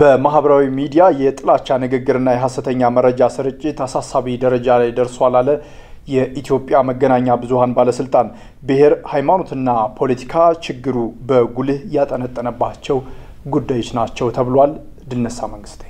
በማህበራዊ ሚዲያ የጥላቻ ንግግርና የሐሰተኛ መረጃ ስርጭት አሳሳቢ ደረጃ ላይ ደርሷል አለ የኢትዮጵያ መገናኛ ብዙሃን ባለስልጣን። ብሔር፣ ሃይማኖትና ፖለቲካ ችግሩ በጉልህ ያጠነጠነባቸው ጉዳዮች ናቸው ተብሏል። ድልነሳ መንግስቴ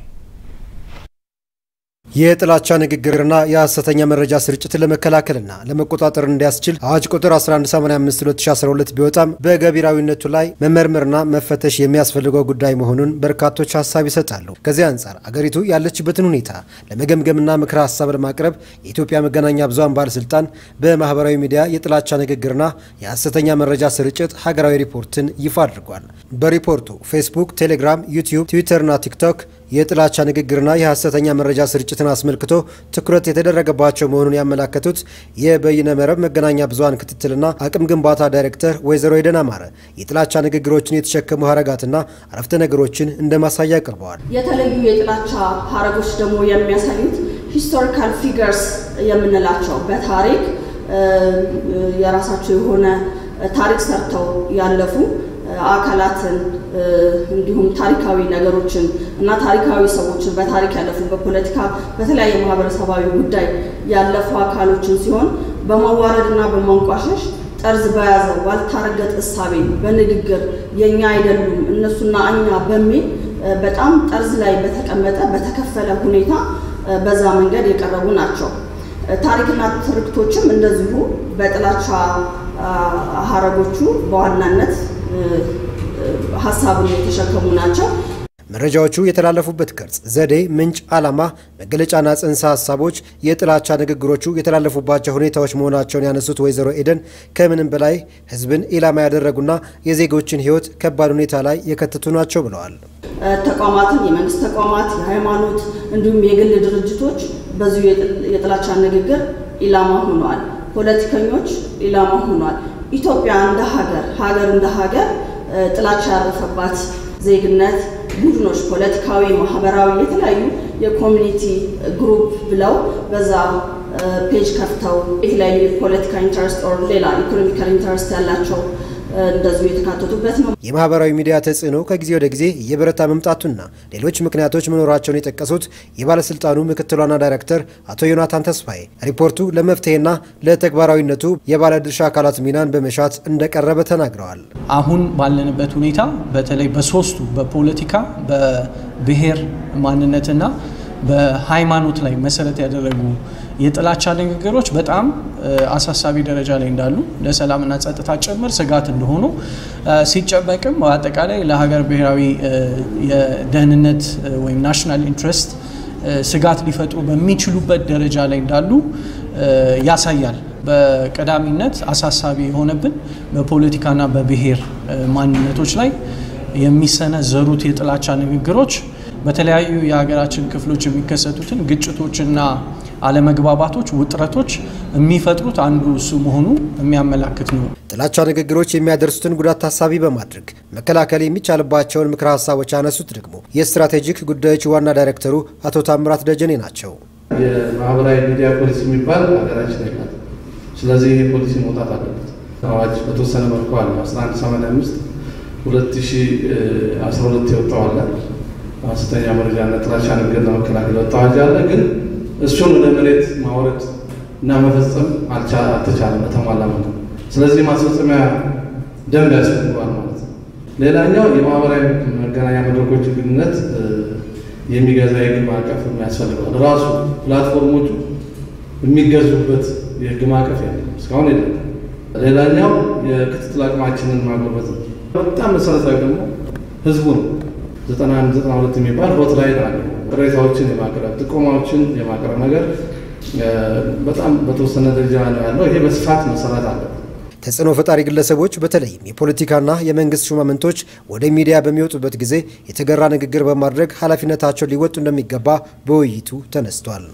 የጥላቻ ንግግርና የሐሰተኛ መረጃ ስርጭት ለመከላከልና ለመቆጣጠር እንዲያስችል አዋጅ ቁጥር 1185/2012 ቢወጣም በገቢራዊነቱ ላይ መመርመርና መፈተሽ የሚያስፈልገው ጉዳይ መሆኑን በርካቶች ሐሳብ ይሰጣሉ። ከዚህ አንፃር አገሪቱ ያለችበትን ሁኔታ ለመገምገምና ምክረ ሐሳብ ለማቅረብ የኢትዮጵያ መገናኛ ብዙሃን ባለስልጣን በማህበራዊ ሚዲያ የጥላቻ ንግግርና የሐሰተኛ መረጃ ስርጭት ሀገራዊ ሪፖርትን ይፋ አድርጓል። በሪፖርቱ ፌስቡክ፣ ቴሌግራም፣ ዩቲዩብ፣ ትዊተርና ቲክቶክ የጥላቻ ንግግርና የሐሰተኛ መረጃ ስርጭትን አስመልክቶ ትኩረት የተደረገባቸው መሆኑን ያመላከቱት የበይነ መረብ መገናኛ ብዙሃን ክትትልና አቅም ግንባታ ዳይሬክተር ወይዘሮ ኤደን አማረ የጥላቻ ንግግሮችን የተሸከሙ ሐረጋትና አረፍተ ነገሮችን እንደማሳያ አቅርበዋል። የተለዩ የጥላቻ ሐረጎች ደግሞ የሚያሳዩት ሂስቶሪካል ፊገርስ የምንላቸው በታሪክ የራሳቸው የሆነ ታሪክ ሰርተው ያለፉ አካላትን እንዲሁም ታሪካዊ ነገሮችን እና ታሪካዊ ሰዎችን በታሪክ ያለፉ በፖለቲካ በተለያየ ማህበረሰባዊ ጉዳይ ያለፉ አካሎችን ሲሆን በማዋረድና በማንቋሸሽ ጠርዝ በያዘ ዋልታረገጥ እሳቤ በንግግር የኛ አይደሉም እነሱና እኛ በሚል በጣም ጠርዝ ላይ በተቀመጠ በተከፈለ ሁኔታ በዛ መንገድ የቀረቡ ናቸው። ታሪክና ትርክቶችም እንደዚሁ በጥላቻ ሐረጎቹ በዋናነት ሐሳቡን የተሸከሙ ናቸው። መረጃዎቹ የተላለፉበት ቅርጽ፣ ዘዴ፣ ምንጭ፣ ዓላማ፣ መገለጫና ጽንሰ ሐሳቦች የጥላቻ ንግግሮቹ የተላለፉባቸው ሁኔታዎች መሆናቸውን ያነሱት ወይዘሮ ኤደን ከምንም በላይ ሕዝብን ኢላማ ያደረጉና የዜጎችን ሕይወት ከባድ ሁኔታ ላይ የከተቱ ናቸው ብለዋል። ተቋማትን፣ የመንግስት ተቋማት፣ የሃይማኖት እንዲሁም የግል ድርጅቶች በዚሁ የጥላቻ ንግግር ኢላማ ሆነዋል። ፖለቲከኞች ኢላማ ሆነዋል። ኢትዮጵያ እንደ ሀገር እንደ ሀገር ጥላቻ ያረፈባት ዜግነት ቡድኖች ፖለቲካዊ፣ ማህበራዊ የተለያዩ የኮሚኒቲ ግሩፕ ብለው በዛ ፔጅ ከፍተው የተለያዩ የፖለቲካ ኢንተረስት ኦር ሌላ ኢኮኖሚካል ኢንተረስት ያላቸው እንደዚሁ የተካተቱበት ነው። የማህበራዊ ሚዲያ ተጽዕኖ ከጊዜ ወደ ጊዜ እየበረታ መምጣቱና ሌሎች ምክንያቶች መኖራቸውን የጠቀሱት የባለስልጣኑ ምክትል ዋና ዳይሬክተር አቶ ዮናታን ተስፋዬ ሪፖርቱ ለመፍትሄና ለተግባራዊነቱ የባለድርሻ አካላት ሚናን በመሻት እንደቀረበ ተናግረዋል። አሁን ባለንበት ሁኔታ በተለይ በሶስቱ በፖለቲካ፣ በብሔር ማንነትና በሃይማኖት ላይ መሰረት ያደረጉ የጥላቻ ንግግሮች በጣም አሳሳቢ ደረጃ ላይ እንዳሉ ለሰላምና ጸጥታ ጭምር ስጋት እንደሆኑ ሲጨበቅም በአጠቃላይ ለሀገር ብሔራዊ የደህንነት ወይም ናሽናል ኢንትረስት ስጋት ሊፈጥሩ በሚችሉበት ደረጃ ላይ እንዳሉ ያሳያል። በቀዳሚነት አሳሳቢ የሆነብን በፖለቲካና በብሔር ማንነቶች ላይ የሚሰነዘሩት የጥላቻ ንግግሮች በተለያዩ የሀገራችን ክፍሎች የሚከሰቱትን ግጭቶችና አለመግባባቶች፣ ውጥረቶች የሚፈጥሩት አንዱ እሱ መሆኑ የሚያመላክት ነው። ጥላቻ ንግግሮች የሚያደርሱትን ጉዳት ታሳቢ በማድረግ መከላከል የሚቻልባቸውን ምክረ ሐሳቦች ያነሱት ደግሞ የስትራቴጂክ ጉዳዮች ዋና ዳይሬክተሩ አቶ ታምራት ደጀኔ ናቸው። የማህበራዊ ሚዲያ ፖሊሲ የሚባል ሀገራችን ላይ ነው። ስለዚህ ይሄ ፖሊሲ መውጣት አለበት። አዋጅ በተወሰነ መልኩ አለ 1185/2012 የወጣው አለ። ሐሰተኛ መረጃና ጥላቻ ንግግር ለመከላከል የወጣው አዋጅ አለ። ግን እሱን ወደ መሬት ማውረድ እና መፈጸም አልተቻለም በተሟላ መልኩ። ስለዚህ ማስፈጸሚያ ደንብ ያስፈልጋል ማለት ነው። ሌላኛው የማህበራዊ መገናኛ መድረኮች ግንኙነት የሚገዛ የህግ ማዕቀፍ ያስፈልጋል። ራሱ ፕላትፎርሞቹ የሚገዙበት የህግ ማዕቀፍ ያለው እስካሁን የለም። ሌላኛው የክትትል አቅማችንን ማጎልበት ነው። በጣም መሰረታዊ ደግሞ ህዝቡ ነው። 9192 የሚባል ሆትላይን አለ። ቅሬታዎችን የማቅረብ ጥቆማዎችን የማቅረብ ነገር በጣም በተወሰነ ደረጃ ነው ያለው። ይሄ በስፋት መሰራት አለበት። ተጽዕኖ ፈጣሪ ግለሰቦች በተለይም የፖለቲካና የመንግስት ሹማምንቶች ወደ ሚዲያ በሚወጡበት ጊዜ የተገራ ንግግር በማድረግ ኃላፊነታቸውን ሊወጡ እንደሚገባ በውይይቱ ተነስቷል።